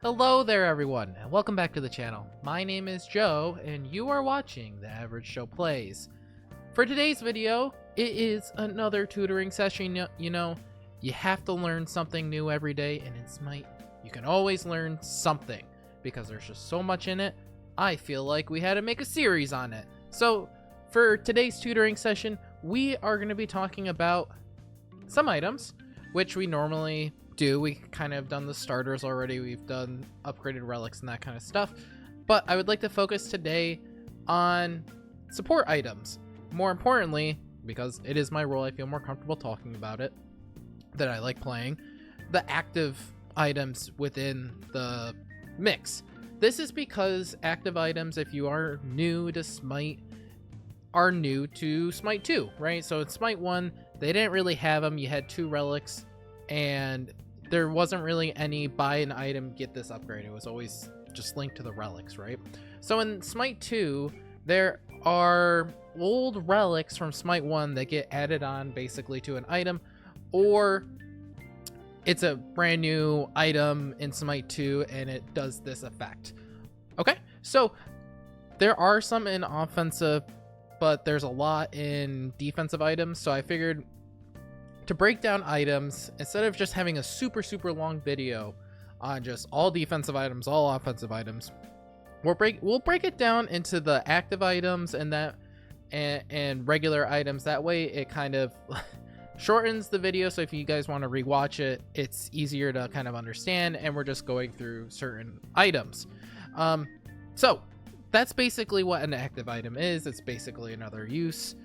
Hello there everyone, and welcome back to the channel. My name is Joe, and you are watching The Average Joe Plays. For today's video, it is another tutoring session. You have to learn something new every day, and in Smite, you can always learn something, because there's just so much in it. I feel like we had to make a series on it. So, for today's tutoring session, we are going to be talking about some items, which we normally do. We kind of done the starters already. We've done upgraded relics and that kind of stuff. But I would like to focus today on support items. More importantly, because it is my role, I feel more comfortable talking about it, that I like playing, the active items within the mix. This is because active items, if you are new to Smite, are new to Smite 2, right? So in Smite 1, they didn't really have them. You had 2 relics, and there wasn't really any buy an item, get this upgrade. It was always just linked to the relics, right? So in Smite 2, there are old relics from Smite 1 that get added on basically to an item, or it's a brand new item in Smite 2 and it does this effect. Okay, so there are some in offensive, but there's a lot in defensive items. So I figured to break down items, instead of just having a super long video on just all defensive items, all offensive items, we'll break it down into the active items and that and regular items. That way it kind of shortens the video, so if you guys want to rewatch it, it's easier to kind of understand, and we're just going through certain items. So that's basically what an active item is. It's basically another use.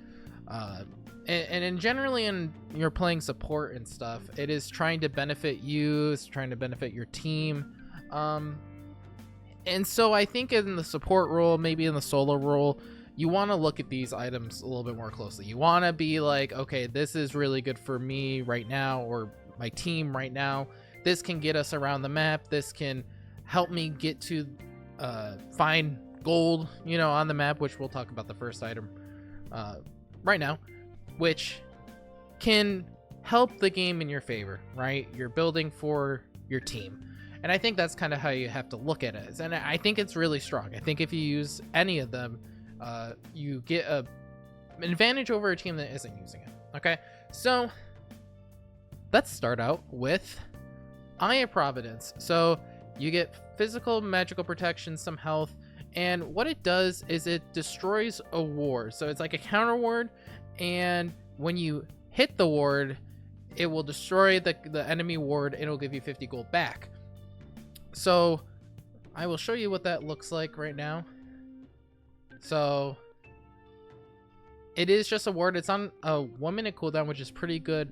And in generally, in you're playing support and stuff, it is trying to benefit you, it's trying to benefit your team. And so I think in the support role, maybe in the solo role, you want to look at these items a little bit more closely. You want to be like, okay, this is really good for me right now, or my team right now. This can get us around the map. This can help me get to find gold, on the map, which we'll talk about the first item right now, which can help the game in your favor, right? You're building for your team. And I think that's kind of how you have to look at it. And I think it's really strong. I think if you use any of them, you get an advantage over a team that isn't using it. Okay, so let's start out with Eye of Providence. So you get physical, magical protection, some health, and what it does is it destroys a ward. So it's like a counter ward, and when you hit the ward, it will destroy the enemy ward, and it'll give you 50 gold back. So I will show you what that looks like right now. So it is just a ward. It's on a 1 minute cooldown, which is pretty good.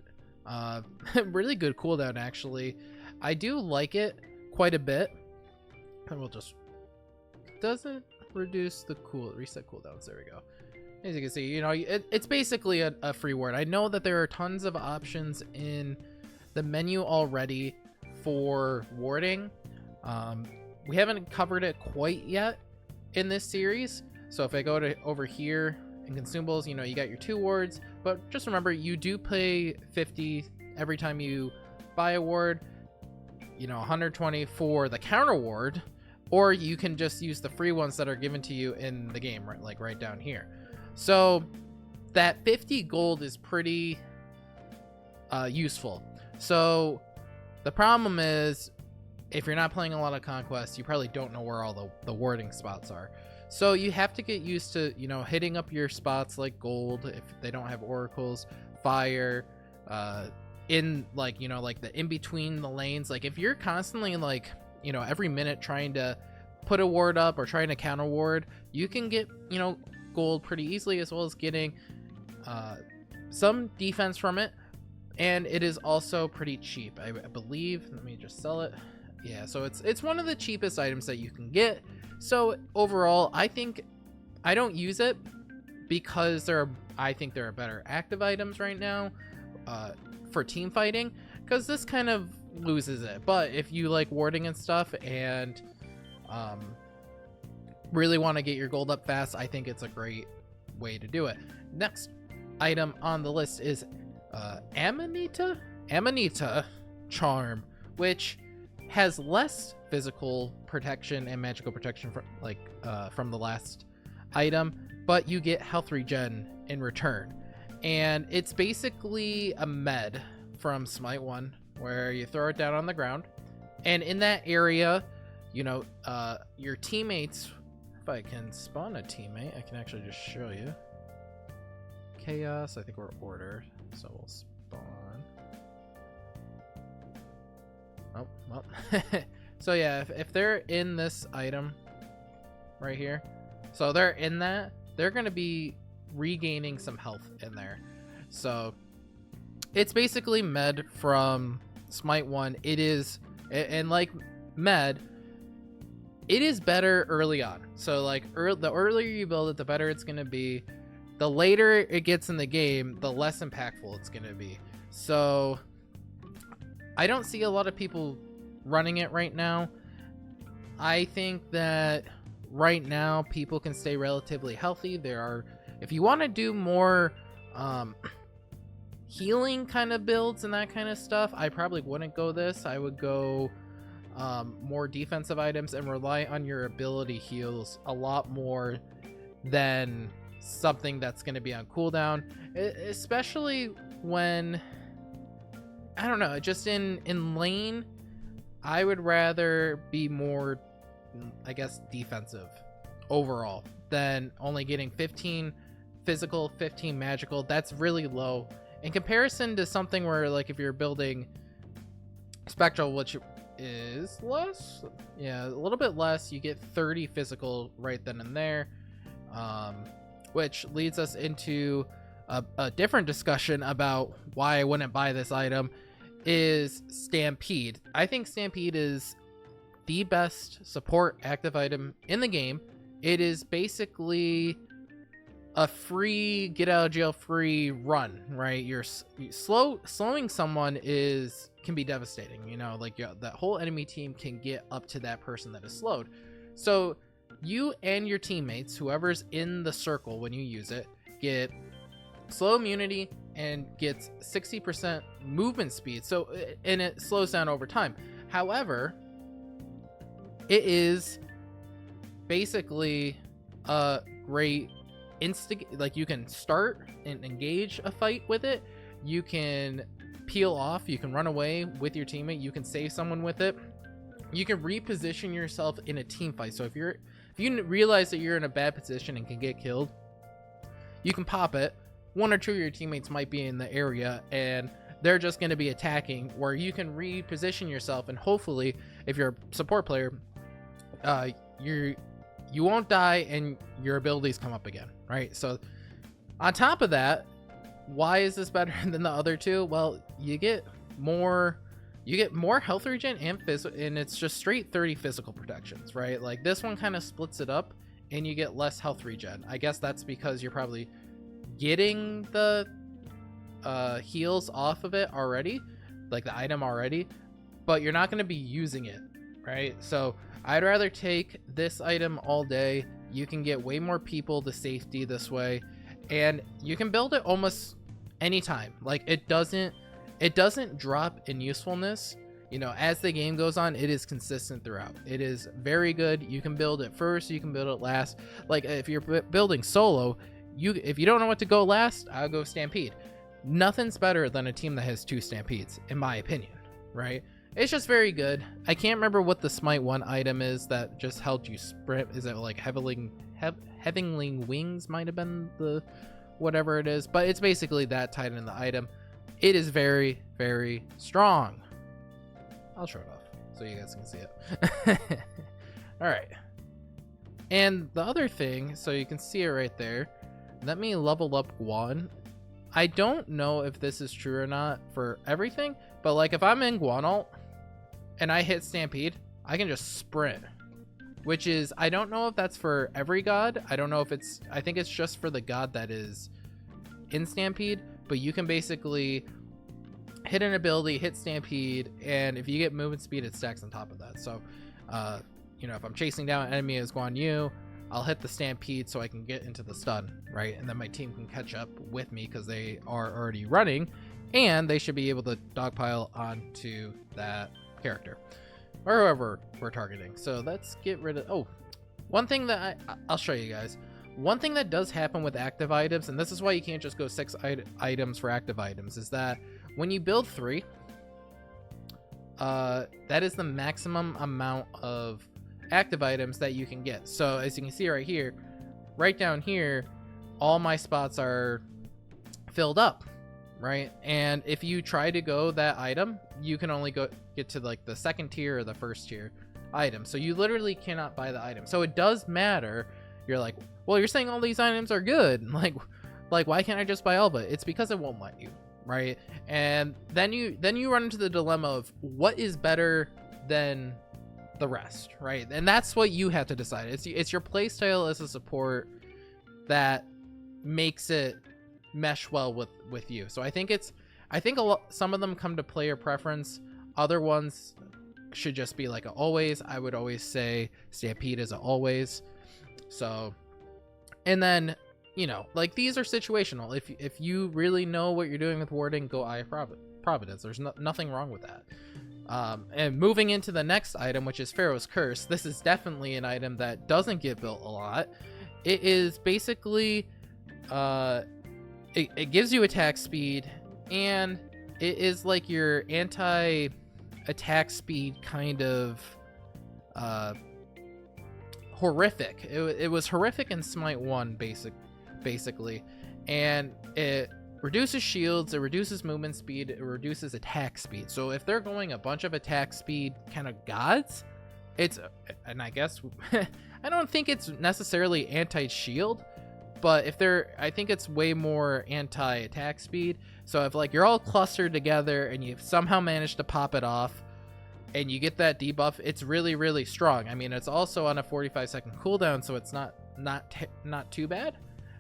Really good cooldown, actually. I do like it quite a bit. And we'll just doesn't reduce the reset cooldowns. There we go. As you can see, it's basically a free ward. I know that there are tons of options in the menu already for warding. We haven't covered it quite yet in this series. So if I go to over here in consumables, you got your 2 wards, but just remember, you do pay 50 every time you buy a ward, 120 for the counter ward, or you can just use the free ones that are given to you in the game, right? Like right down here. So that 50 gold is pretty useful. So the problem is, if you're not playing a lot of Conquest, you probably don't know where all the warding spots are. So you have to get used to, hitting up your spots like gold if they don't have oracles, fire, in like, like the in between the lanes. Like if you're constantly like, every minute trying to put a ward up or trying to counter ward, you can get, gold pretty easily, as well as getting some defense from it. And it is also pretty cheap, I believe. Let me just sell it. Yeah, so it's one of the cheapest items that you can get. So overall, I think I don't use it because I think there are better active items right now for team fighting, because this kind of loses it. But if you like warding and stuff and really want to get your gold up fast, I think it's a great way to do it. Next item on the list is Amanita Charm, which has less physical protection and magical protection from the last item, but you get health regen in return. And it's basically a med from Smite 1 where you throw it down on the ground, and in that area, you know, your teammates, if I can spawn a teammate, I can actually just show you. Chaos, I think we're order, so we'll spawn. Oh, well. So yeah, if they're in this item right here, so they're in that, they're going to be regaining some health in there. So it's basically med from Smite 1. It is, and like med, it is better early on. So like the earlier you build it, the better it's going to be. The later it gets in the game, the less impactful it's going to be. So I don't see a lot of people running it right now. I think that right now people can stay relatively healthy. If you want to do more healing kind of builds and that kind of stuff, I probably wouldn't go this. I would go more defensive items and rely on your ability heals a lot more than something that's going to be on cooldown, especially when, I don't know, just in lane, I would rather be more, I guess, defensive overall than only getting 15 physical, 15 magical. That's really low in comparison to something where, like, if you're building Spectral, which is less, yeah, a little bit less, you get 30 physical right then and there, which leads us into a different discussion about why I wouldn't buy this item, is Stampede. I think Stampede is the best support active item in the game. It is basically a free get out of jail free run, right? Slowing someone can be devastating, you know, like that whole enemy team can get up to that person that is slowed. So you and your teammates, whoever's in the circle when you use it, get slow immunity and gets 60% movement speed. So, and it slows down over time. However, it is basically a great like you can start and engage a fight with it. You can peel off, you can run away with your teammate, you can save someone with it. You can reposition yourself in a team fight. So if you realize that you're in a bad position and can get killed, you can pop it. One or two of your teammates might be in the area and they're just going to be attacking, where you can reposition yourself, and hopefully if you're a support player, you won't die and your abilities come up again, right? So on top of that, why is this better than the other two? Well, you get more health regen and it's just straight 30 physical protections, right? Like this one kind of splits it up and you get less health regen. I guess that's because you're probably getting the heals off of it already, like the item already, but you're not going to be using it, right? So I'd rather take this item all day. You can get way more people to safety this way, and you can build it almost anytime. Like it doesn't drop in usefulness, you know, as the game goes on. It is consistent throughout. It is very good. You can build it first, you can build it last. Like if you're building solo, if you don't know what to go last, I'll go Stampede. Nothing's better than a team that has two Stampedes, in my opinion, right? It's just very good. I can't remember what the Smite 1 item is that just helped you sprint. Is it like Heavenly Wings might have been the whatever it is, but it's basically that tied in the item. It is very, very strong. I'll show it off so you guys can see it. All right. And the other thing, so you can see it right there, let me level up Guan. I don't know if this is true or not for everything, but like if I'm in Guanalt and I hit Stampede, I can just sprint, which is, I don't know if that's for every god. I don't know if I think it's just for the god that is in Stampede, but you can basically hit an ability, hit Stampede, and if you get movement speed, it stacks on top of that. So, you know, if I'm chasing down an enemy as Guan Yu, I'll hit the Stampede so I can get into the stun, right? And then my team can catch up with me because they are already running, and they should be able to dogpile onto that character. or whoever we're targeting. So let's get rid of, oh, one thing that I'll show you guys. One thing that does happen with active items, and this is why you can't just go 6 items for active items, is that when you build 3, that is the maximum amount of active items that you can get. So as you can see right here, right down here, all my spots are filled up, right? And if you try to go that item, you can only get to like the 2nd tier or the 1st tier item. So you literally cannot buy the item. So it does matter. You're like, well, you're saying all these items are good. Like why can't I just buy all of it? It's because it won't let you, right? And then you run into the dilemma of what is better than the rest, right? And that's what you have to decide. It's your playstyle as a support that makes it mesh well with you. So I think some of them come to player preference. Other ones should just be like a always. I would always say Stampede is a always. So, and then, you know, like these are situational. If you really know what you're doing with warding, go Eye of Providence. There's nothing wrong with that. And moving into the next item, which is Pharaoh's Curse, this is definitely an item that doesn't get built a lot. It is basically, it gives you attack speed, and it is like your anti-attack speed kind of horrific. It was horrific in Smite 1 basically, and it reduces shields, it reduces movement speed, it reduces attack speed. So if they're going a bunch of attack speed kind of gods, and I guess I don't think it's necessarily anti-shield, but I think it's way more anti-attack speed. So if like you're all clustered together and you somehow manage to pop it off and you get that debuff, it's really, really strong. I mean, it's also on a 45-second cooldown, so it's not too bad.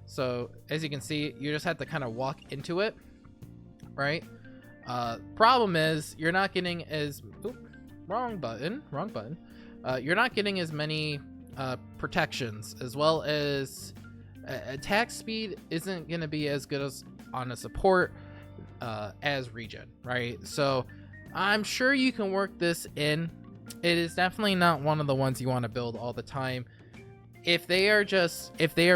So as you can see, you just have to kind of walk into it, right? Problem is you're not getting as wrong button. You're not getting as many protections, as well as attack speed isn't going to be as good as on a support as regen, right? So I'm sure you can work this in. It is definitely not one of the ones you want to build all the time. If they are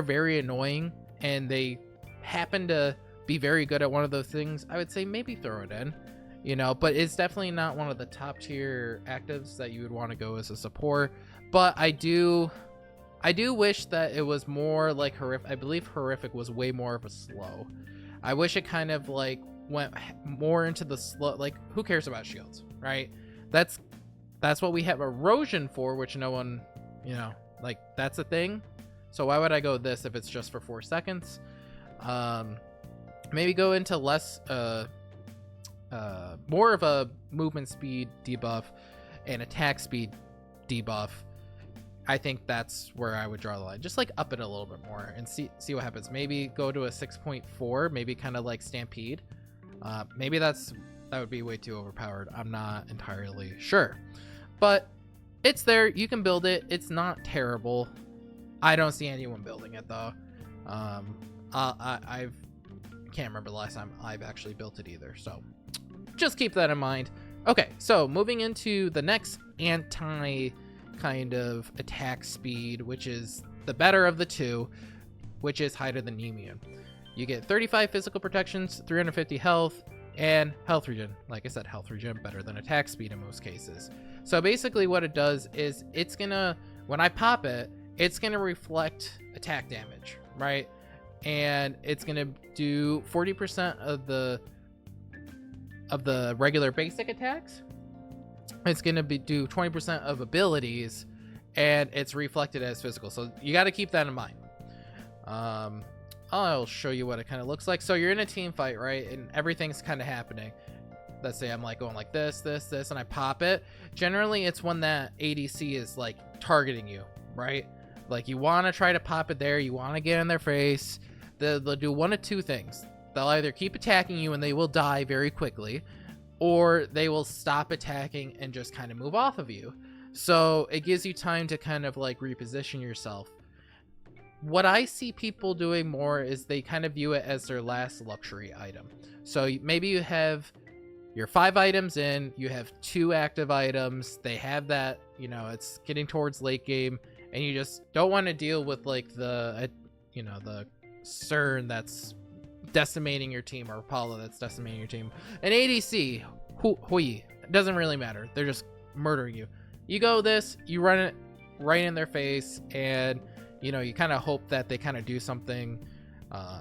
very annoying and they happen to be very good at one of those things, I would say maybe throw it in, you know, but it's definitely not one of the top tier actives that you would want to go as a support. But I do wish that it was more like Horrific. I believe Horrific was way more of a slow. I wish it kind of like went more into the slow, like who cares about shields, right? That's what we have Erosion for, which no one, you know, like that's a thing. So why would I go this if it's just for 4 seconds? Maybe go into less more of a movement speed debuff and attack speed debuff. I think that's where I would draw the line. Just like up it a little bit more and see what happens. Maybe go to a 6.4, maybe kind of like Stampede. Maybe that would be way too overpowered. I'm not entirely sure, but it's there. You can build it. It's not terrible. I don't see anyone building it though. I can't remember the last time I've actually built it either. So just keep that in mind. Okay, so moving into the next anti kind of attack speed, which is the better of the two, which is Hide of the Nemean. You get 35 physical protections, 350 health, and health regen. Like I said, health regen better than attack speed in most cases. So basically what it does is it's gonna, when I pop it, it's gonna reflect attack damage, right? And it's gonna do 40% of the regular basic attacks. It's gonna do 20% of abilities, and it's reflected as physical. So you got to keep that in mind. I'll show you what it kind of looks like. So you're in a team fight, right? And everything's kind of happening. Let's say I'm like going like this, and I pop it. Generally, it's when that ADC is like targeting you, right? Like you want to try to pop it there. You want to get in their face. They'll do one of two things. They'll either keep attacking you and they will die very quickly, or they will stop attacking and just kind of move off of you. So it gives you time to kind of like reposition yourself. What I see people doing more is they kind of view it as their last luxury item. So maybe you have you're 5 items in, you have 2 active items. They have that, you know, it's getting towards late game, and you just don't want to deal with like the you know, the CERN that's decimating your team, or Apollo that's decimating your team. An ADC, hui, doesn't really matter. They're just murdering you. You go this, you run it right in their face, and you know, you kind of hope that they kind of do something,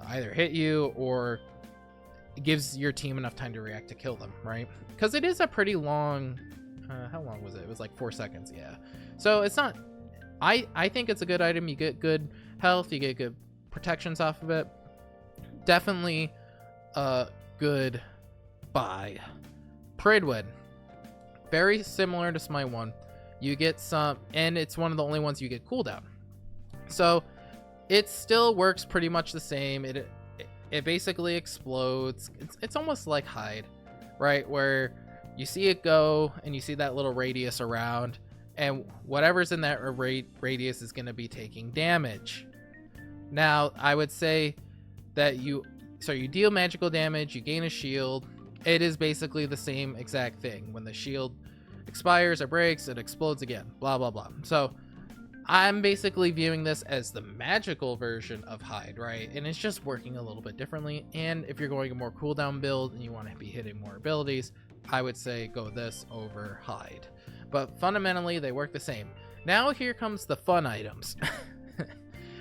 either hit you or it gives your team enough time to react to kill them, right? Because it is a pretty long, how long was it? It was like 4 seconds, yeah. So it's not, I think it's a good item. You get good health, you get good protections off of it. Definitely a good buy. Pridwood, very similar to Smite 1. You get some, and it's one of the only ones you get cooldown. So it still works pretty much the same. It basically explodes. It's almost like Hide, right? Where you see it go and you see that little radius around, and whatever's in that radius is going to be taking damage. Now, I would say that you deal magical damage, you gain a shield. It is basically the same exact thing. When the shield expires or breaks, it explodes again, blah, blah, blah. So I'm basically viewing this as the magical version of Hide, right? And it's just working a little bit differently. And if you're going a more cooldown build and you want to be hitting more abilities, I would say go this over Hide. But fundamentally, they work the same. Now here comes the fun items.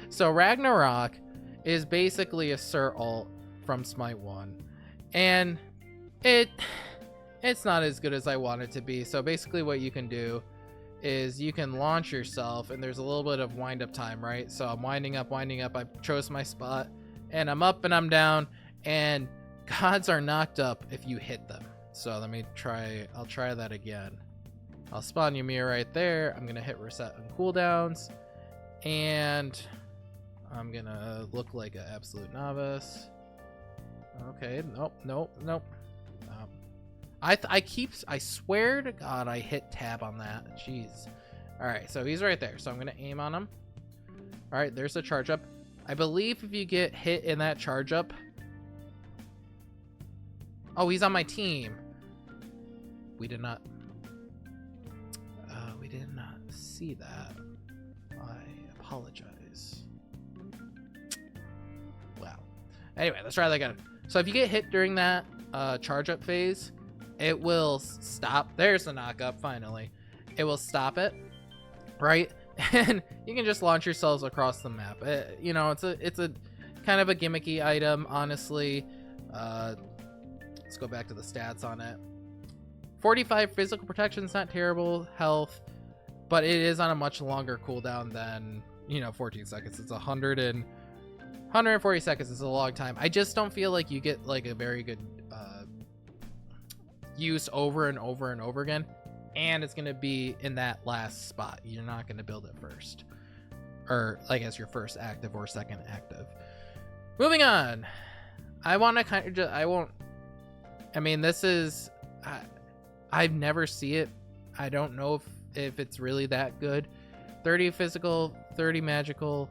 So Ragnarok is basically a Sir ult from Smite 1. And it's not as good as I want it to be. So basically what you can do is you can launch yourself, and there's a little bit of wind up time, right? So I'm winding up, I chose my spot, and I'm up and I'm down, and gods are knocked up if you hit them. So let me try, I'll try that again. I'll spawn Ymir right there. I'm gonna hit reset on cooldowns, and I'm gonna look like an absolute novice. Okay, nope. I swear to God, I hit tab on that. Jeez. All right, so he's right there. So I'm gonna aim on him. All right, there's a charge up. I believe if you get hit in that charge up. Oh, he's on my team. We did not see that. I apologize. Wow. Anyway, let's try that again. So if you get hit during that charge up phase, it will stop. There's the knock up, finally. It will stop it, right? And you can just launch yourselves across the map. You know, it's a kind of a gimmicky item, honestly. Let's go back to the stats on it. 45 physical protection is not terrible. Health, but it is on a much longer cooldown than, you know, 14 seconds. It's 140 seconds is a long time. I just don't feel like you get like a very good use over and over and over again, and it's going to be in that last spot. You're not going to build it first, or like as your first active or second active. Moving on, I want to kind of just, I mean, this is, I've never see it. I don't know if it's really that good. 30 physical, 30 magical,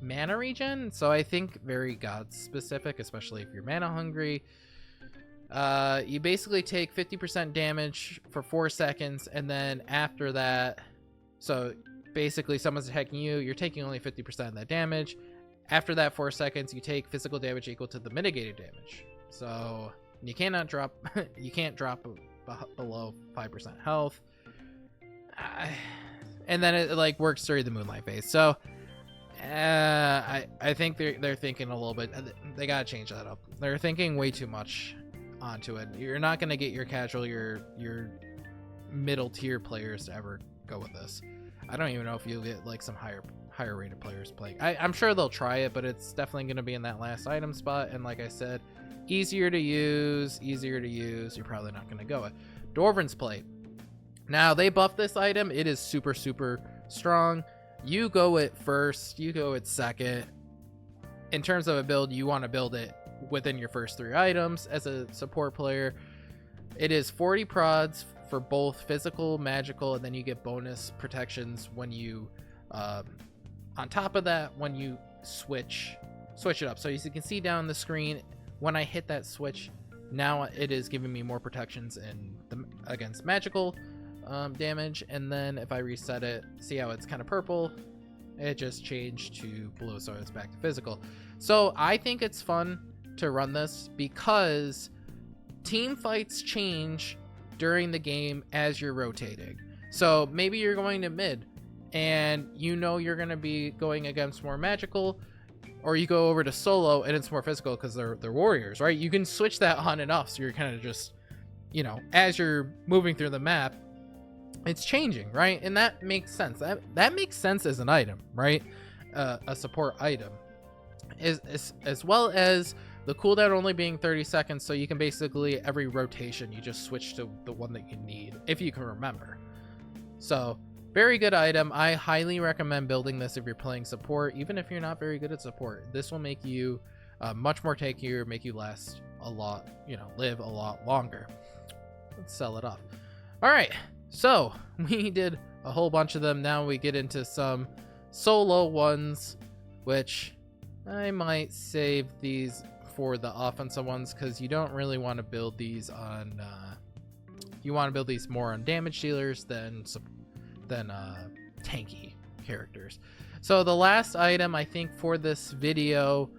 mana regen. So I think very god specific, especially if you're mana hungry. You basically take 50% damage for 4 seconds, and then after that, so basically someone's attacking you, you're taking only 50% of that damage. After that 4 seconds, you take physical damage equal to the mitigated damage. So you cannot drop, you can't drop below 5% health. And then it like works through the moonlight phase. So I think they're thinking a little bit, they gotta change that up. They're thinking way too much onto it. You're not gonna get your casual, your middle tier players to ever go with this. I don't even know if you'll get like some higher rated players playing. I'm sure they'll try it, but it's definitely gonna be in that last item spot. And like I said, easier to use. You're probably not gonna go it. Dwarven's Plate. Now they buffed this item. It is super strong. You go it first, you go it second. In terms of a build, you want to build it within your first 3 items as a support player. It is 40 prods for both physical, magical, and then you get bonus protections when you on top of that when you switch it up. So as you can see down the screen, when I hit that switch, Now it is giving me more protections against magical damage. And then if I reset it, see how it's kind of purple? It just changed to blue, so it's back to physical. So I think it's fun to run this because team fights change during the game as you're rotating. So maybe you're going to mid and you know you're going to be going against more magical, or you go over to solo and it's more physical because they're warriors, right? You can switch that on and off, so you're kind of just, you know, as you're moving through the map, it's changing, right? And that makes sense. That makes sense as an item, right? A support item, as well as the cooldown only being 30 seconds, so you can basically every rotation you just switch to the one that you need if you can remember. So very good item. I highly recommend building this if you're playing support, even if you're not very good at support. This will make you much more tankier, make you last a lot, you know, live a lot longer. Let's sell it off. All right, so we did a whole bunch of them. Now we get into some solo ones, which I might save these for the offensive ones because you don't really want to build these on you want to build these more on damage dealers than tanky characters. So the last item I think for this video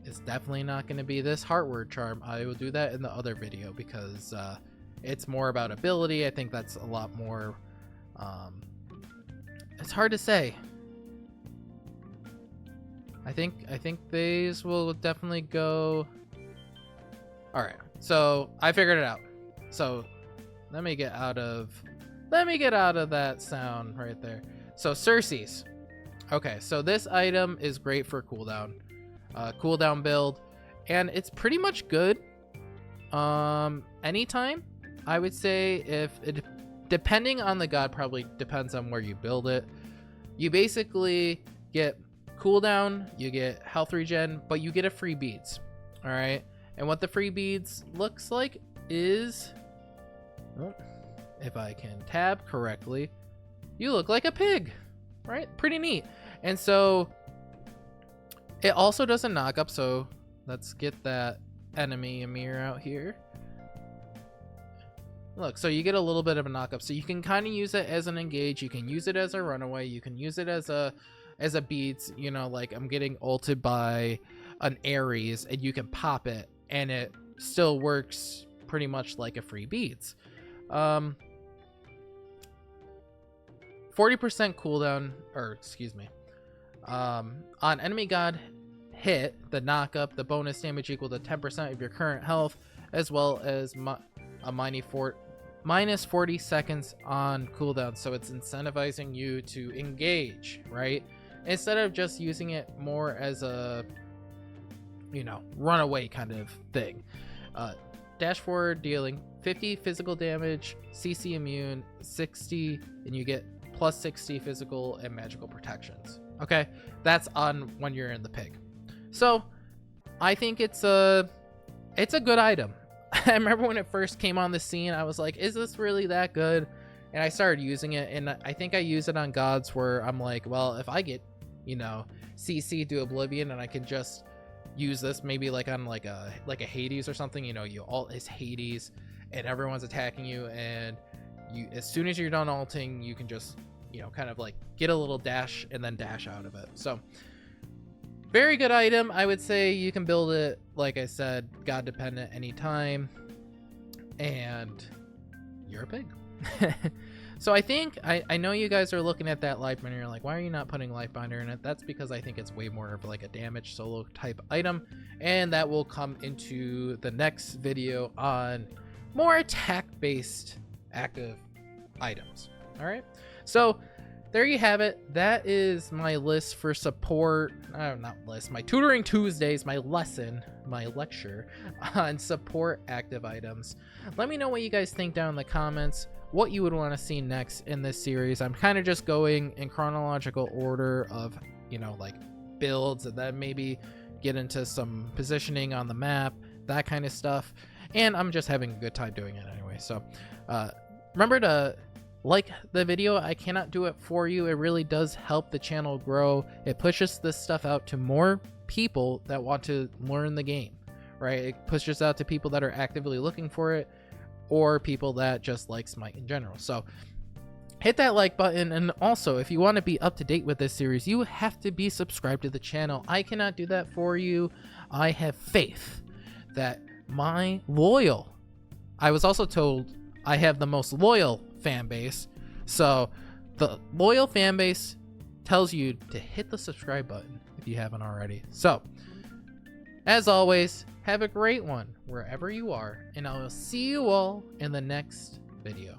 is definitely not going to be this Heartward Charm. I will do that in the other video because it's more about ability. I think that's a lot more it's hard to say. I think these will definitely go. All right, so I figured it out. So let me get out of that sound right there. So Circe's. Okay, so this item is great for cooldown, cooldown build, and it's pretty much good anytime. I would say if it, depending on the god, probably depends on where you build it. You basically get cooldown, you get health regen, but you get a free beads. All right, and what the free beads looks like is, well, if I can tab correctly, you look like a pig, right? Pretty neat. And so it also does a knock up, so let's get that enemy Amir out here. Look, so you get a little bit of a knock up, so you can kind of use it as an engage, you can use it as a runaway, you can use it as a beats, you know, like I'm getting ulted by an Ares and you can pop it and it still works pretty much like a free beats. 40% cooldown, or excuse me, on enemy god hit, the knock up, the bonus damage equal to 10% of your current health, as well as a minus 40 seconds on cooldown. So it's incentivizing you to engage, right? Instead of just using it more as a, you know, runaway kind of thing. Dash forward, dealing 50 physical damage, CC immune, 60, and you get plus 60 physical and magical protections. Okay, that's on when you're in the pig. So I think it's a good item. I remember when it first came on the scene, I was like, is this really that good? And I started using it, and I think I use it on gods where I'm like, well, if I get, you know, CC to Oblivion and I can just use this maybe like on like a Hades or something, you know, you alt is Hades and everyone's attacking you, and you, as soon as you're done alting, you can just, you know, kind of like get a little dash and then dash out of it. So very good item. I would say you can build it, like I said, god dependent anytime, and you're a pig. So I think I know you guys are looking at that life binder, you're like, why are you not putting life binder in it? That's because I think it's way more of like a damage solo type item, and that will come into the next video on more attack based active items. All right, so there you have it. That is my list for support, not list, my Tutoring Tuesdays, my lesson, my lecture on support active items. Let me know what you guys think down in the comments, what you would want to see next in this series. I'm kind of just going in chronological order of, you know, like builds, and then maybe get into some positioning on the map, that kind of stuff. And I'm just having a good time doing it anyway. So remember to like the video. I cannot do it for you. It really does help the channel grow. It pushes this stuff out to more people that want to learn the game, right? It pushes out to people that are actively looking for it or people that just like Smite in general. So hit that like button, and also if you want to be up to date with this series, you have to be subscribed to the channel. I cannot do that for you. I have faith that my loyal, I was also told I have the most loyal fan base, so the loyal fan base tells you to hit the subscribe button if you haven't already. So as always, have a great one wherever you are, and I will see you all in the next video.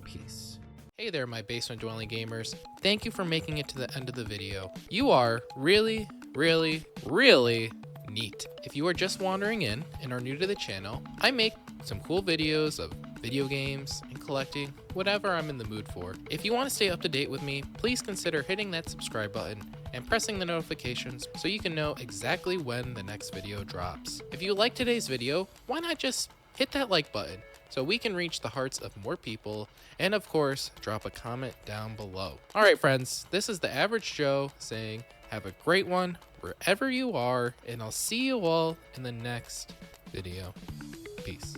Peace. Hey there, my basement dwelling gamers. Thank you for making it to the end of the video. You are really, really, really neat. If you are just wandering in and are new to the channel, I make some cool videos of video games and collecting, whatever I'm in the mood for. If you want to stay up to date with me, please consider hitting that subscribe button and pressing the notifications so you can know exactly when the next video drops. If you like today's video, why not just hit that like button so we can reach the hearts of more people, and of course, drop a comment down below. Alright friends, this is the Average Joe saying have a great one wherever you are, and I'll see you all in the next video. Peace.